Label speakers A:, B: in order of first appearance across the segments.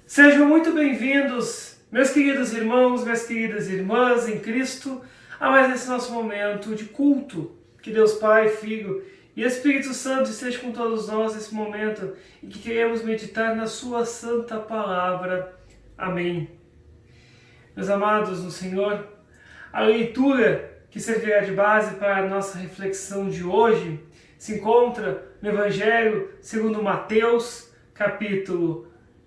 A: Sejam muito bem-vindos, meus queridos irmãos, minhas queridas irmãs em Cristo, a mais esse nosso momento de culto. Que Deus Pai, Filho e Espírito Santo estejam com todos nós nesse momento em que queremos meditar na Sua Santa Palavra. Amém. Meus amados no Senhor, a leitura que servirá de base para a nossa reflexão de hoje se encontra no Evangelho segundo Mateus, capítulo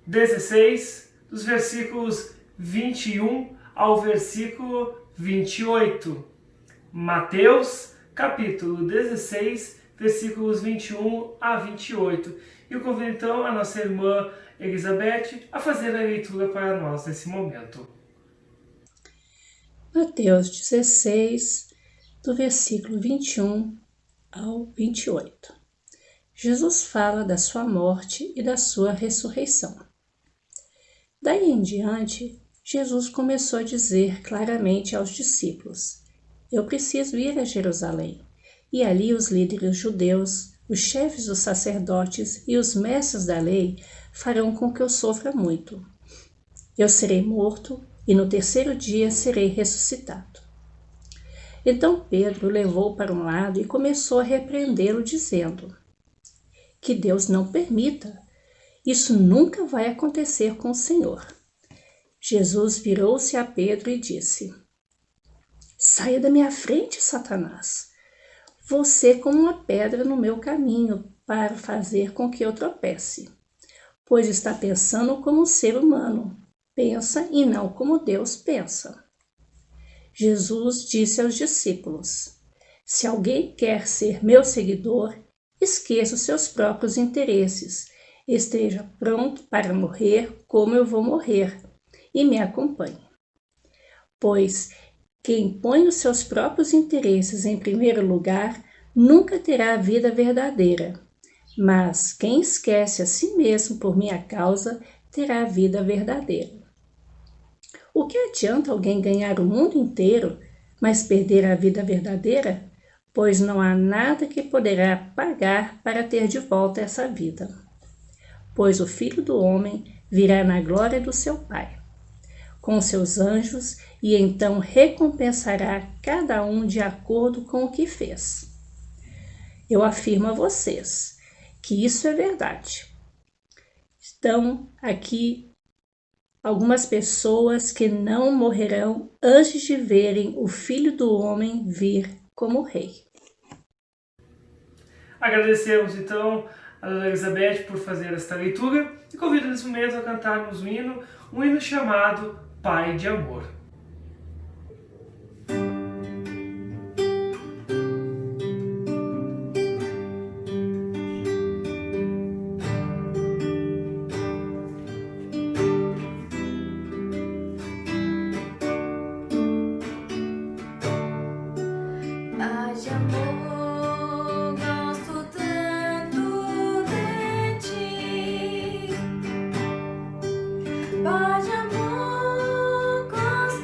A: 16, dos versículos 21 ao versículo 28. Mateus, capítulo 16, versículos 21 a 28. E eu convido então a nossa irmã Elizabeth a fazer a leitura para nós nesse momento.
B: Mateus 16, do versículo 21 ao 28. Jesus fala da sua morte e da sua ressurreição. Daí em diante, Jesus começou a dizer claramente aos discípulos: Eu preciso ir a Jerusalém, e ali os líderes judeus, os chefes dos sacerdotes e os mestres da lei farão com que eu sofra muito. Eu serei morto e no terceiro dia serei ressuscitado. Então Pedro o levou para um lado e começou a repreendê-lo, dizendo: Que Deus não permita. Isso nunca vai acontecer com o Senhor. Jesus virou-se a Pedro e disse: Saia da minha frente, Satanás. Você como uma pedra no meu caminho para fazer com que eu tropece, pois está pensando como um ser humano, pensa e não como Deus pensa. Jesus disse aos discípulos: Se alguém quer ser meu seguidor, esqueça os seus próprios interesses, esteja pronto para morrer como eu vou morrer, e me acompanhe. Pois quem põe os seus próprios interesses em primeiro lugar nunca terá a vida verdadeira, mas quem esquece a si mesmo por minha causa terá a vida verdadeira. O que adianta alguém ganhar o mundo inteiro, mas perder a vida verdadeira? Pois não há nada que poderá pagar para ter de volta essa vida. Pois o Filho do Homem virá na glória do seu Pai, com seus anjos, e então recompensará cada um de acordo com o que fez. Eu afirmo a vocês que isso é verdade. Estão aqui algumas pessoas que não morrerão antes de verem o Filho do Homem vir como Rei.
A: Agradecemos então a Dona Elizabeth por fazer esta leitura e convido nesse momento a cantarmos um hino chamado Pai de Amor.
C: Pai de amor, gosto tanto de ti. Pai de amor, gosto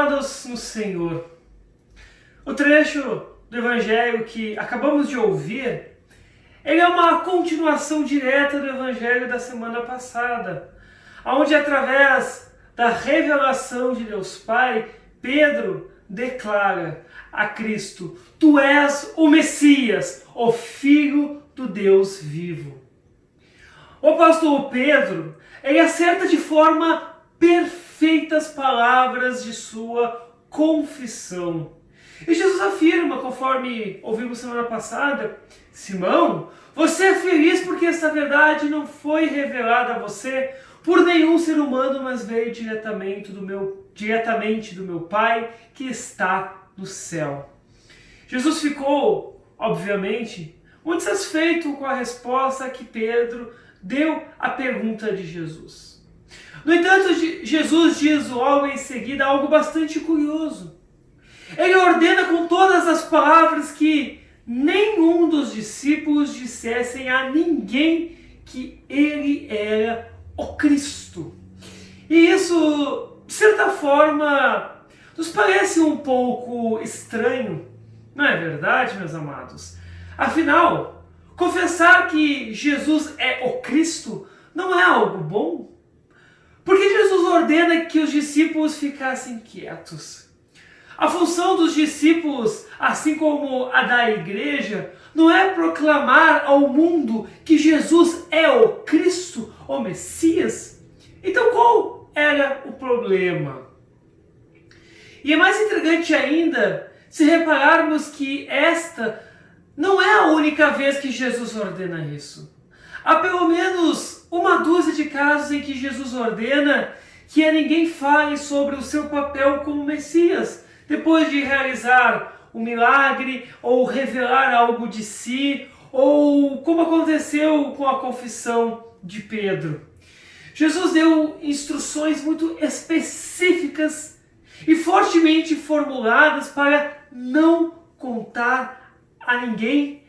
A: amados no Senhor, o trecho do Evangelho que acabamos de ouvir, ele é uma continuação direta do Evangelho da semana passada, onde através da revelação de Deus Pai, Pedro declara a Cristo: Tu és o Messias, o Filho do Deus vivo. O apóstolo Pedro, ele acerta de forma perfeita as palavras de sua confissão. E Jesus afirma, conforme ouvimos semana passada: Simão, você é feliz porque essa verdade não foi revelada a você por nenhum ser humano, mas veio diretamente do meu Pai que está no céu. Jesus ficou, obviamente, muito satisfeito com a resposta que Pedro deu à pergunta de Jesus. No entanto, Jesus diz logo em seguida algo bastante curioso. Ele ordena com todas as palavras que nenhum dos discípulos dissessem a ninguém que ele era o Cristo. E isso, de certa forma, nos parece um pouco estranho, não é verdade, meus amados? Afinal, confessar que Jesus é o Cristo não é algo bom? Porque Jesus ordena que os discípulos ficassem quietos. A função dos discípulos, assim como a da igreja, não é proclamar ao mundo que Jesus é o Cristo, o Messias. Então qual era o problema? E é mais intrigante ainda se repararmos que esta não é a única vez que Jesus ordena isso. Há pelo menos uma dúzia de casos em que Jesus ordena que a ninguém fale sobre o seu papel como Messias, depois de realizar um milagre ou revelar algo de si, ou como aconteceu com a confissão de Pedro. Jesus deu instruções muito específicas e fortemente formuladas para não contar a ninguém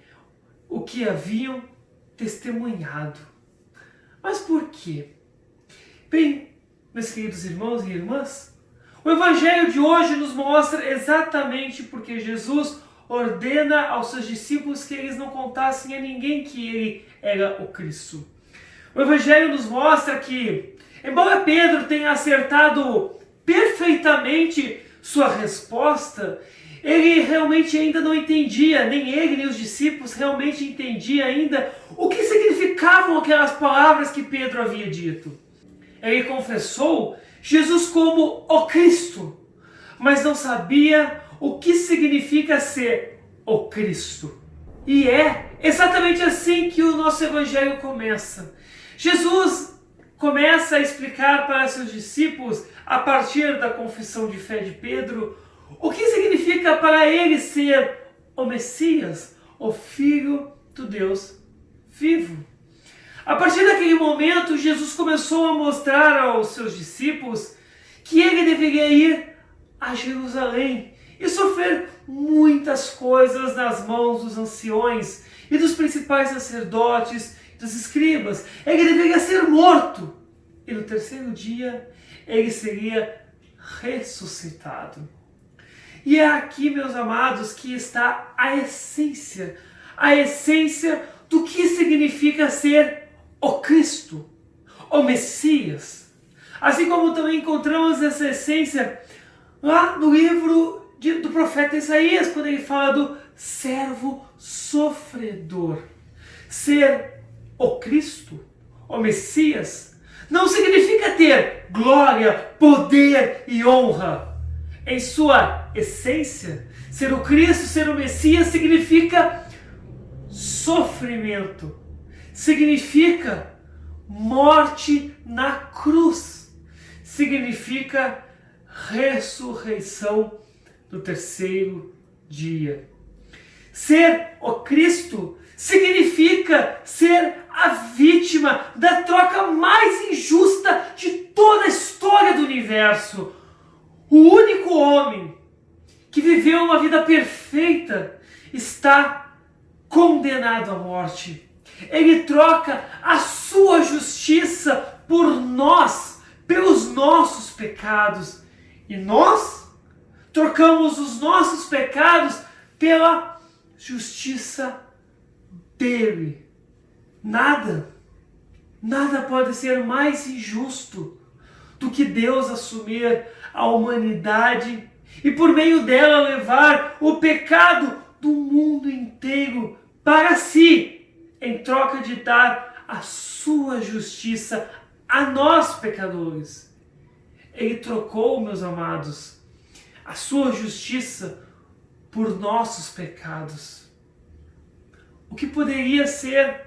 A: o que haviam testemunhado. Mas por quê? Bem, meus queridos irmãos e irmãs, o Evangelho de hoje nos mostra exatamente porque Jesus ordena aos seus discípulos que eles não contassem a ninguém que ele era o Cristo. O Evangelho nos mostra que, embora Pedro tenha acertado perfeitamente sua resposta, ele realmente ainda não entendia, nem ele nem os discípulos realmente entendiam ainda o que significavam aquelas palavras que Pedro havia dito. Ele confessou Jesus como o Cristo, mas não sabia o que significa ser o Cristo. E é exatamente assim que o nosso Evangelho começa. Jesus começa a explicar para seus discípulos, a partir da confissão de fé de Pedro, o que significa para ele ser o Messias, o Filho do Deus vivo. A partir daquele momento, Jesus começou a mostrar aos seus discípulos que ele deveria ir a Jerusalém e sofrer muitas coisas nas mãos dos anciões e dos principais sacerdotes e dos escribas. Ele deveria ser morto e no terceiro dia ele seria ressuscitado. E é aqui, meus amados, que está a essência do que significa ser o Cristo, o Messias. Assim como também encontramos essa essência lá no livro do profeta Isaías, quando ele fala do servo sofredor. Ser o Cristo, o Messias, não significa ter glória, poder e honra. Em sua essência, ser o Cristo, ser o Messias, significa sofrimento, significa morte na cruz, significa ressurreição no terceiro dia. Ser o Cristo significa ser a vítima da troca mais injusta de toda a história do universo. O único homem que viveu uma vida perfeita está condenado à morte. Ele troca a sua justiça por nós, pelos nossos pecados. E nós trocamos os nossos pecados pela justiça dele. Nada pode ser mais injusto do que Deus assumir a humanidade e por meio dela levar o pecado do mundo inteiro para si, em troca de dar a sua justiça a nós pecadores. Ele trocou, meus amados, a sua justiça por nossos pecados. O que poderia ser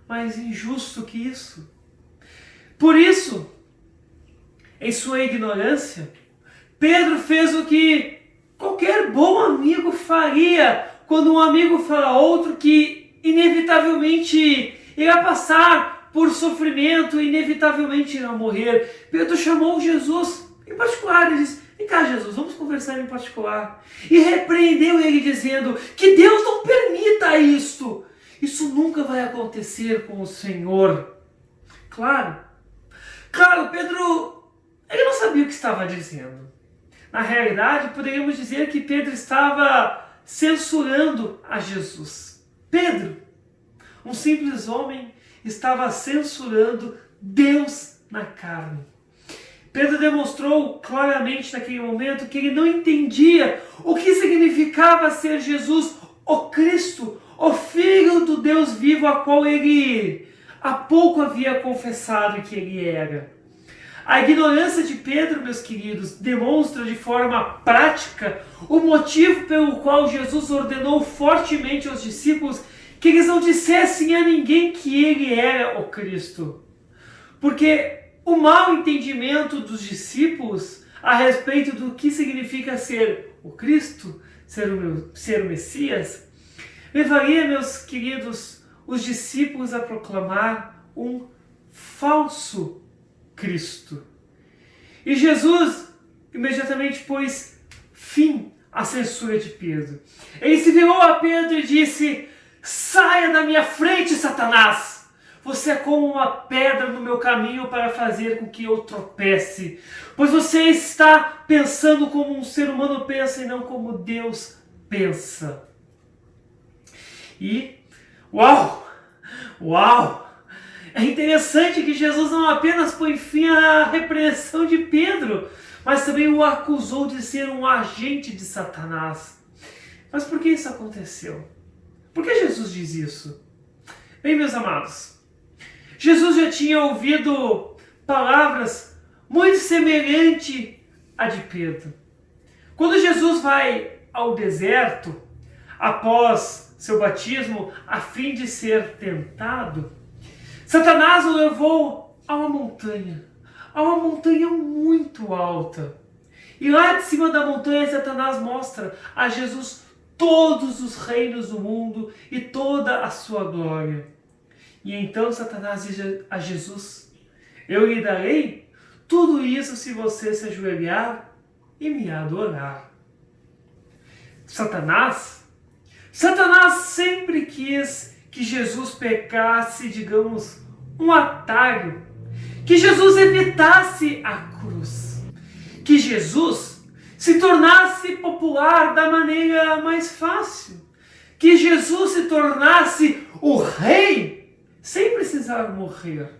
A: mais injusto que isso? Por isso, em sua ignorância, Pedro fez o que qualquer bom amigo faria quando um amigo fala a outro que inevitavelmente irá passar por sofrimento, inevitavelmente irá morrer. Pedro chamou Jesus em particular e disse: vem cá, Jesus, vamos conversar em particular. E repreendeu ele dizendo que Deus não permita isto. Isso nunca vai acontecer com o Senhor. Claro, Pedro, ele não sabia o que estava dizendo. Na realidade, poderíamos dizer que Pedro estava censurando a Jesus. Pedro, um simples homem, estava censurando Deus na carne. Pedro demonstrou claramente naquele momento que ele não entendia o que significava ser Jesus, o Cristo, o Filho do Deus vivo, a qual ele há pouco havia confessado que ele era. A ignorância de Pedro, meus queridos, demonstra de forma prática o motivo pelo qual Jesus ordenou fortemente aos discípulos que eles não dissessem a ninguém que ele era o Cristo. Porque o mau entendimento dos discípulos a respeito do que significa ser o Cristo, ser o Messias, levaria, meus queridos, os discípulos a proclamar um falso Cristo. E Jesus imediatamente pôs fim à censura de Pedro. Ele se virou a Pedro e disse: saia da minha frente, Satanás! Você é como uma pedra no meu caminho para fazer com que eu tropece. Pois você está pensando como um ser humano pensa e não como Deus pensa. E, uau! É interessante que Jesus não apenas põe fim à repreensão de Pedro, mas também o acusou de ser um agente de Satanás. Mas por que isso aconteceu? Por que Jesus diz isso? Bem, meus amados, Jesus já tinha ouvido palavras muito semelhantes à de Pedro. Quando Jesus vai ao deserto, após seu batismo, a fim de ser tentado, Satanás o levou a uma montanha muito alta. E lá de cima da montanha, Satanás mostra a Jesus todos os reinos do mundo e toda a sua glória. E então Satanás diz a Jesus: eu lhe darei tudo isso se você se ajoelhar e me adorar. Satanás sempre quis que Jesus pecasse, digamos, um atalho, que Jesus evitasse a cruz, que Jesus se tornasse popular da maneira mais fácil, que Jesus se tornasse o rei sem precisar morrer.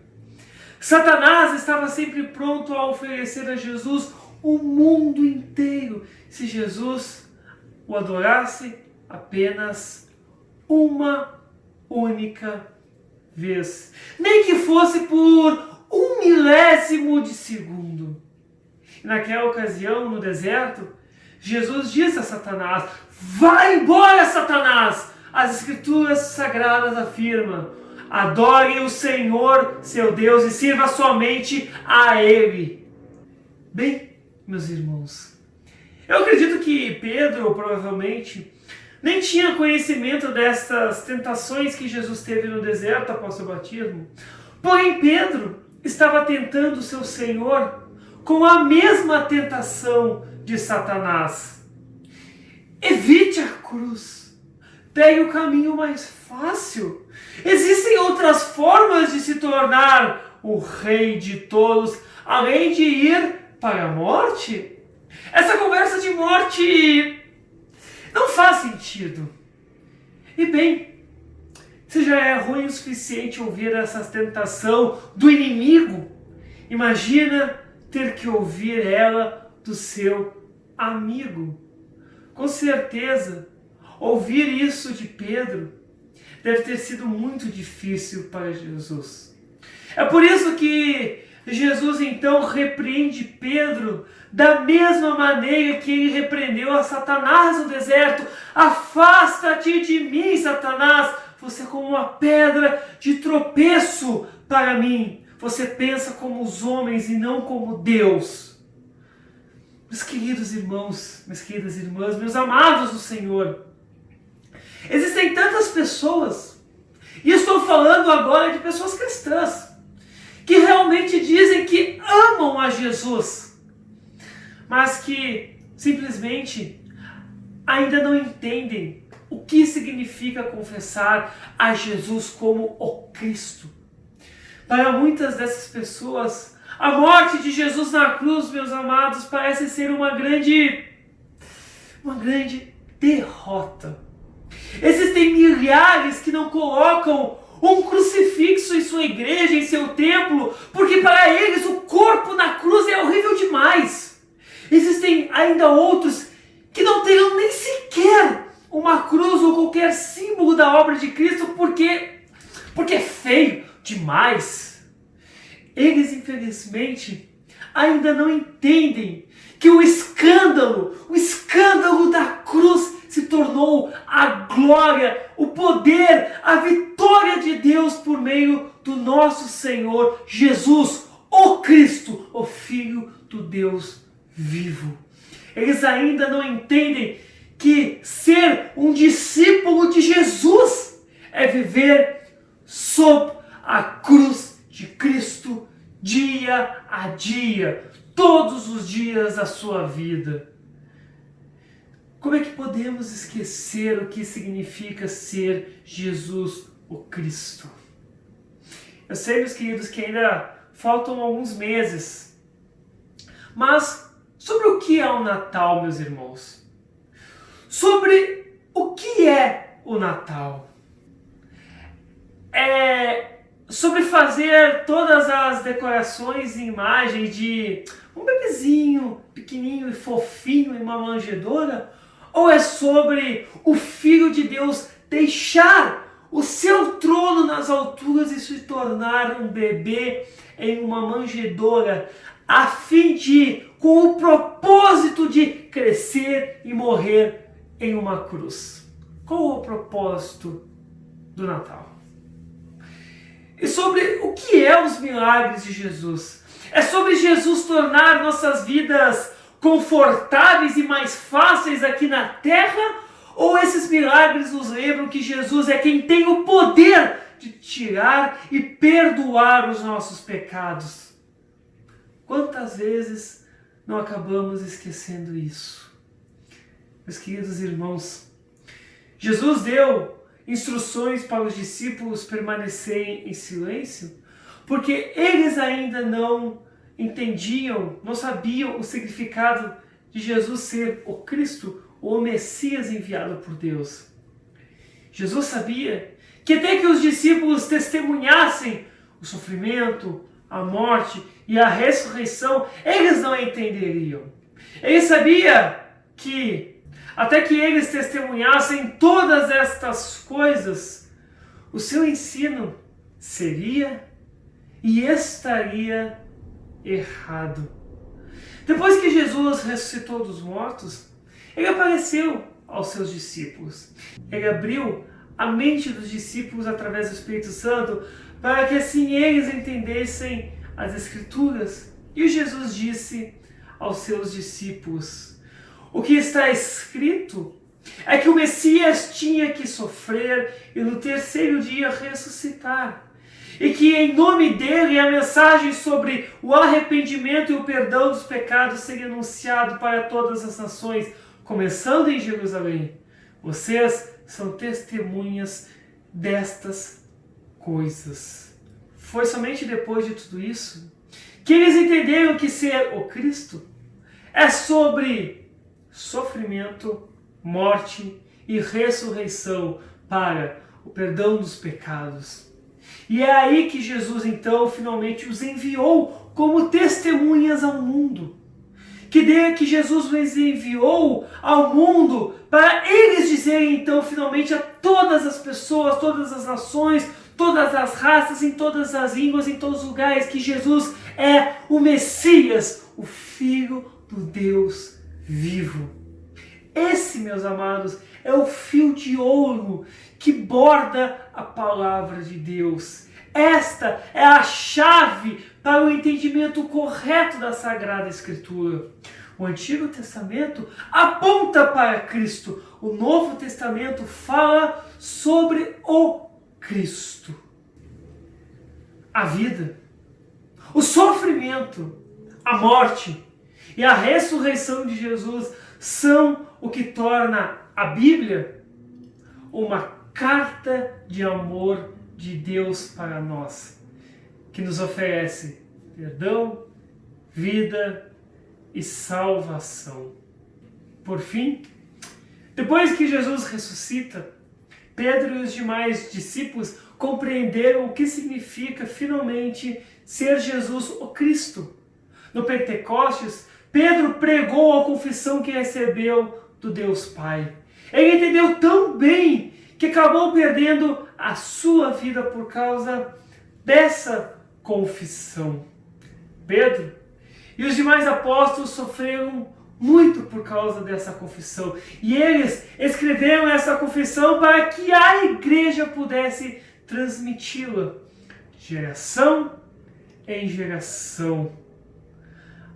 A: Satanás estava sempre pronto a oferecer a Jesus o mundo inteiro se Jesus o adorasse apenas uma única vez, nem que fosse por 1/1000 de segundo. E naquela ocasião, no deserto, Jesus disse a Satanás: vai embora, Satanás! As Escrituras Sagradas afirmam: adore o Senhor, seu Deus, e sirva somente a Ele. Bem, meus irmãos, eu acredito que Pedro provavelmente nem tinha conhecimento destas tentações que Jesus teve no deserto após seu batismo. Porém, Pedro estava tentando o seu Senhor com a mesma tentação de Satanás. Evite a cruz. Pegue o caminho mais fácil. Existem outras formas de se tornar o rei de todos, além de ir para a morte? Essa conversa de morte não faz sentido. E bem, se já é ruim o suficiente ouvir essa tentação do inimigo, imagina ter que ouvir ela do seu amigo. Com certeza, ouvir isso de Pedro deve ter sido muito difícil para Jesus. É por isso que Jesus então repreende Pedro da mesma maneira que ele repreendeu a Satanás no deserto. Afasta-te de mim, Satanás! Você é como uma pedra de tropeço para mim. Você pensa como os homens e não como Deus. Meus queridos irmãos, minhas queridas irmãs, meus amados do Senhor, existem tantas pessoas, e estou falando agora de pessoas cristãs, que realmente dizem que amam a Jesus, mas que simplesmente ainda não entendem o que significa confessar a Jesus como o Cristo. Para muitas dessas pessoas, a morte de Jesus na cruz, meus amados, parece ser uma grande derrota. Existem milhares que não colocam um crucifixo em sua igreja, em seu templo, porque para eles o corpo na cruz é horrível demais. Existem ainda outros que não terão nem sequer uma cruz ou qualquer símbolo da obra de Cristo, porque é feio demais. Eles, infelizmente, ainda não entendem que o escândalo da cruz se tornou a glória, o poder, a vitória de Deus por meio do nosso Senhor Jesus, o Cristo, o Filho do Deus vivo. Eles ainda não entendem que ser um discípulo de Jesus é viver sob a cruz de Cristo dia a dia, todos os dias da sua vida. Como é que podemos esquecer o que significa ser Jesus o Cristo? Eu sei, meus queridos, que ainda faltam alguns meses, mas sobre o que é o Natal, meus irmãos? Sobre o que é o Natal? Sobre fazer todas as decorações e imagens de um bebezinho pequenininho e fofinho em uma manjedoura? Ou é sobre o Filho de Deus deixar o seu trono nas alturas e se tornar um bebê em uma manjedoura, a fim de, com o propósito de crescer e morrer em uma cruz? Qual é o propósito do Natal? E sobre o que é os milagres de Jesus? É sobre Jesus tornar nossas vidas confortáveis e mais fáceis aqui na terra? Ou esses milagres nos lembram que Jesus é quem tem o poder de tirar e perdoar os nossos pecados? Quantas vezes não acabamos esquecendo isso? Meus queridos irmãos, Jesus deu instruções para os discípulos permanecerem em silêncio, porque eles ainda não entendiam, não sabiam o significado de Jesus ser o Cristo, o Messias enviado por Deus. Jesus sabia que até que os discípulos testemunhassem o sofrimento, a morte e a ressurreição, eles não entenderiam. Ele sabia que até que eles testemunhassem todas estas coisas, o seu ensino seria e estaria errado. Depois que Jesus ressuscitou dos mortos, ele apareceu aos seus discípulos. Ele abriu a mente dos discípulos através do Espírito Santo para que assim eles entendessem as Escrituras. E Jesus disse aos seus discípulos: o que está escrito é que o Messias tinha que sofrer e no terceiro dia ressuscitar. E que em nome dele a mensagem sobre o arrependimento e o perdão dos pecados seria anunciado para todas as nações, começando em Jerusalém. Vocês são testemunhas destas coisas. Foi somente depois de tudo isso que eles entenderam que ser o Cristo é sobre sofrimento, morte e ressurreição para o perdão dos pecados. E é aí que Jesus então finalmente os enviou como testemunhas ao mundo. Que Jesus os enviou ao mundo para eles dizerem então finalmente a todas as pessoas, todas as nações, todas as raças, em todas as línguas, em todos os lugares, que Jesus é o Messias, o Filho do Deus vivo. Esse, meus amados, é o fio de ouro que borda a palavra de Deus. Esta é a chave para o entendimento correto da Sagrada Escritura. O Antigo Testamento aponta para Cristo. O Novo Testamento fala sobre o Cristo. A vida, o sofrimento, a morte e a ressurreição de Jesus são o que torna a Bíblia uma carta de amor de Deus para nós, que nos oferece perdão, vida e salvação. Por fim, depois que Jesus ressuscita, Pedro e os demais discípulos compreenderam o que significa finalmente ser Jesus o Cristo. No Pentecostes, Pedro pregou a confissão que recebeu do Deus Pai. Ele entendeu tão bem que acabou perdendo a sua vida por causa dessa confissão. Pedro e os demais apóstolos sofreram muito por causa dessa confissão. E eles escreveram essa confissão para que a igreja pudesse transmiti-la de geração em geração.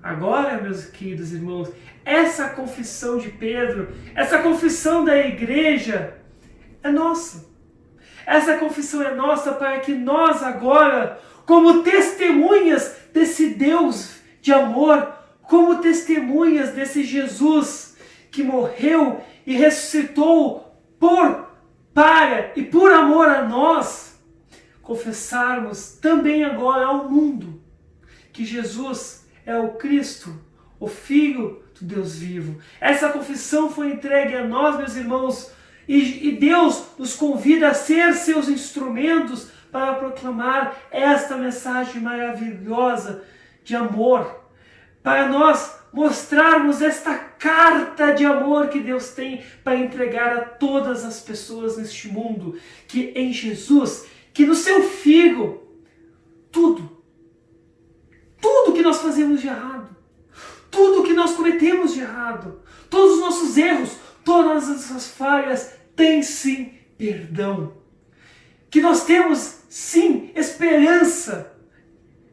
A: Agora, meus queridos irmãos, essa confissão de Pedro, essa confissão da igreja é nossa. Essa confissão é nossa para que nós agora, como testemunhas desse Deus de amor, como testemunhas desse Jesus que morreu e ressuscitou para e por amor a nós, confessarmos também agora ao mundo que Jesus é o Cristo, o Filho do Deus vivo. Essa confissão foi entregue a nós, meus irmãos, e Deus nos convida a ser seus instrumentos para proclamar esta mensagem maravilhosa de amor, para nós mostrarmos esta carta de amor que Deus tem para entregar a todas as pessoas neste mundo, que em Jesus, que no seu Filho, tudo que nós fazemos de errado, tudo que nós cometemos de errado, todos os nossos erros, todas as nossas falhas, tem sim perdão. Que nós temos sim esperança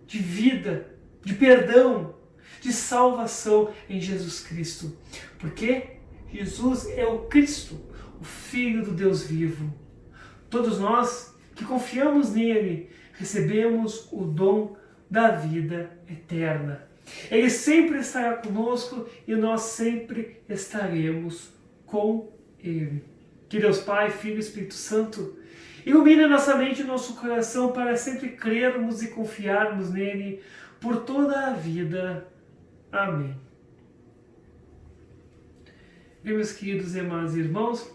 A: de vida, de perdão, de salvação em Jesus Cristo. Porque Jesus é o Cristo, o Filho do Deus vivo. Todos nós que confiamos nele, recebemos o dom da vida eterna. Ele sempre estará conosco e nós sempre estaremos com ele. Que Deus Pai, Filho e Espírito Santo ilumine nossa mente e nosso coração para sempre crermos e confiarmos nele por toda a vida. Amém. Bem, meus queridos e amados irmãos,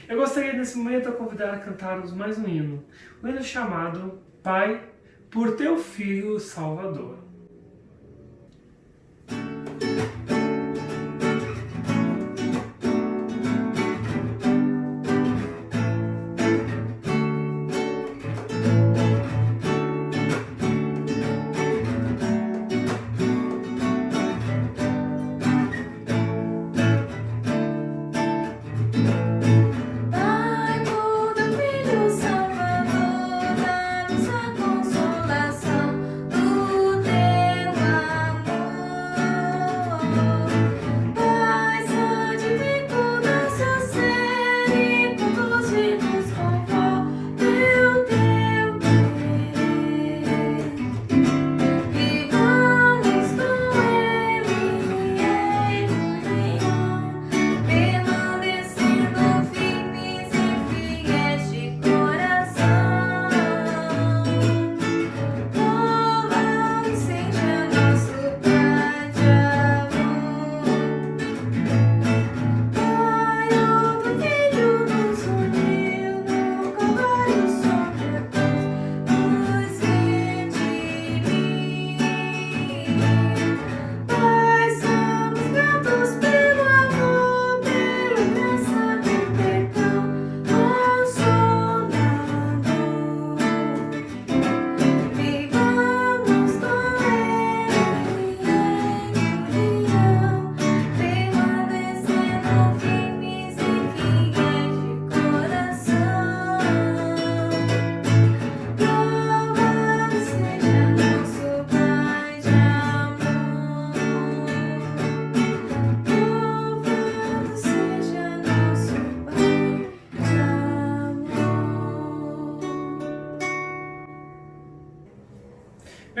A: eu gostaria nesse momento de convidar a cantarmos mais um hino. Um hino chamado Pai, por teu Filho Salvador.
C: Pai, por teu Filho Salvador, dá-nos a consolação do teu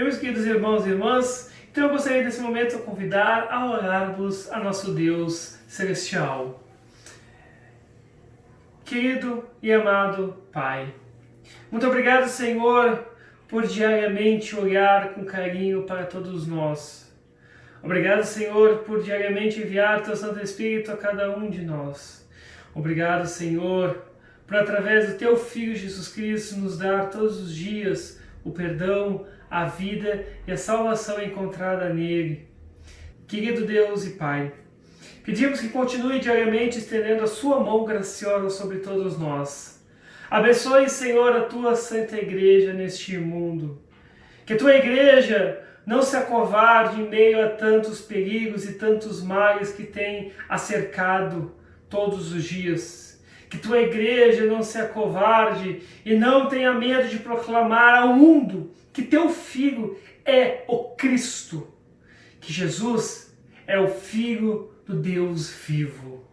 A: Meus queridos irmãos e irmãs, então eu gostaria nesse momento de convidar a orarmos a nosso Deus Celestial. Querido e amado Pai, muito obrigado, Senhor, por diariamente olhar com carinho para todos nós. Obrigado, Senhor, por diariamente enviar Teu Santo Espírito a cada um de nós. Obrigado, Senhor, por através do Teu Filho Jesus Cristo nos dar todos os dias o perdão, a vida e a salvação encontrada nele. Querido Deus e Pai, pedimos que continue diariamente estendendo a Sua mão graciosa sobre todos nós. Abençoe, Senhor, a Tua Santa Igreja neste mundo. Que a Tua Igreja não se acovarde em meio a tantos perigos e tantos males que tem a cercado todos os dias. Que Tua Igreja não se acovarde e não tenha medo de proclamar ao mundo que Teu Filho é o Cristo, que Jesus é o Filho do Deus vivo.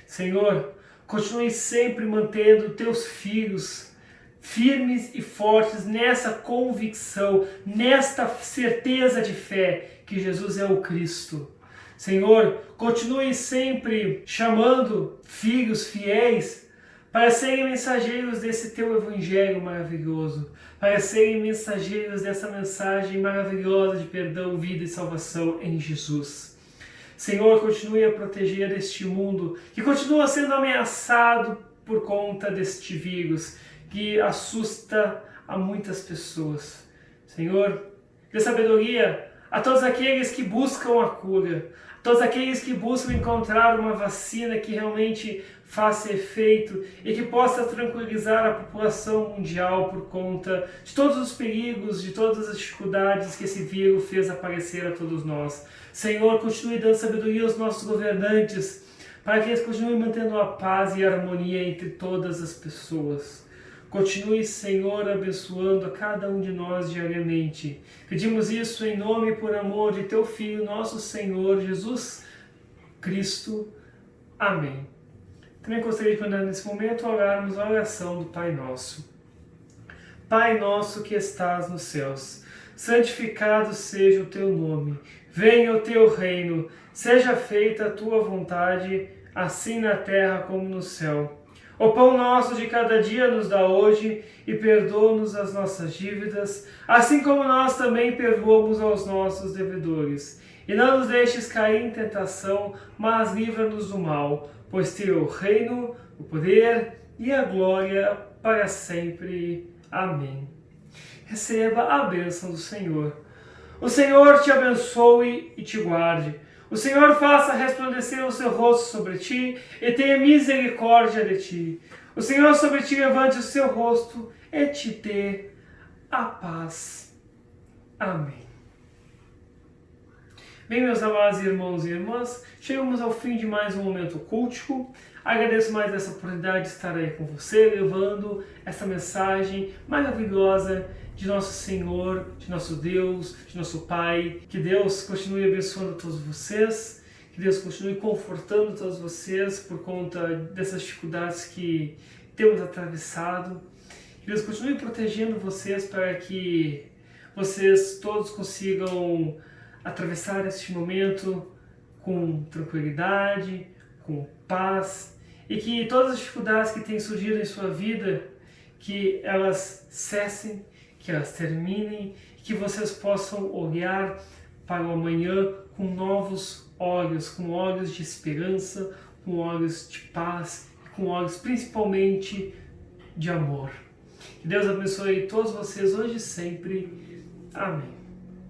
A: Senhor, continue sempre mantendo Teus filhos firmes e fortes nessa convicção, nesta certeza de fé que Jesus é o Cristo. Senhor, continue sempre chamando filhos fiéis para serem mensageiros desse Teu Evangelho maravilhoso, para serem mensageiros dessa mensagem maravilhosa de perdão, vida e salvação em Jesus. Senhor, continue a proteger este mundo que continua sendo ameaçado por conta deste vírus que assusta a muitas pessoas. Senhor, dê sabedoria a todos aqueles que buscam a cura, a todos aqueles que buscam encontrar uma vacina que realmente faça efeito e que possa tranquilizar a população mundial por conta de todos os perigos, de todas as dificuldades que esse vírus fez aparecer a todos nós. Senhor, continue dando sabedoria aos nossos governantes, para que eles continuem mantendo a paz e a harmonia entre todas as pessoas. Continue, Senhor, abençoando a cada um de nós diariamente. Pedimos isso em nome e por amor de Teu Filho, nosso Senhor Jesus Cristo. Amém. Também gostaria de mandar nesse momento orarmos a oração do Pai Nosso. Pai nosso que estás nos céus, santificado seja o Teu nome. Venha o Teu reino, seja feita a Tua vontade, assim na terra como no céu. O pão nosso de cada dia nos dá hoje e perdoa-nos as nossas dívidas, assim como nós também perdoamos aos nossos devedores. E não nos deixes cair em tentação, mas livra-nos do mal, pois Teu é o reino, o poder e a glória para sempre. Amém. Receba a bênção do Senhor. O Senhor te abençoe e te guarde. O Senhor faça resplandecer o seu rosto sobre ti e tenha misericórdia de ti. O Senhor sobre ti levante o seu rosto e te dê a paz. Amém. Bem, meus amados irmãos e irmãs, chegamos ao fim de mais um momento cultico. Agradeço mais essa oportunidade de estar aí com você, levando essa mensagem maravilhosa de nosso Senhor, de nosso Deus, de nosso Pai. Que Deus continue abençoando todos vocês, que Deus continue confortando todos vocês por conta dessas dificuldades que temos atravessado. Que Deus continue protegendo vocês para que vocês todos consigam atravessar este momento com tranquilidade, com paz, e que todas as dificuldades que têm surgido em sua vida, que elas cessem, que elas terminem, que vocês possam olhar para o amanhã com novos olhos, com olhos de esperança, com olhos de paz, com olhos principalmente de amor. Que Deus abençoe todos vocês hoje e sempre. Amém.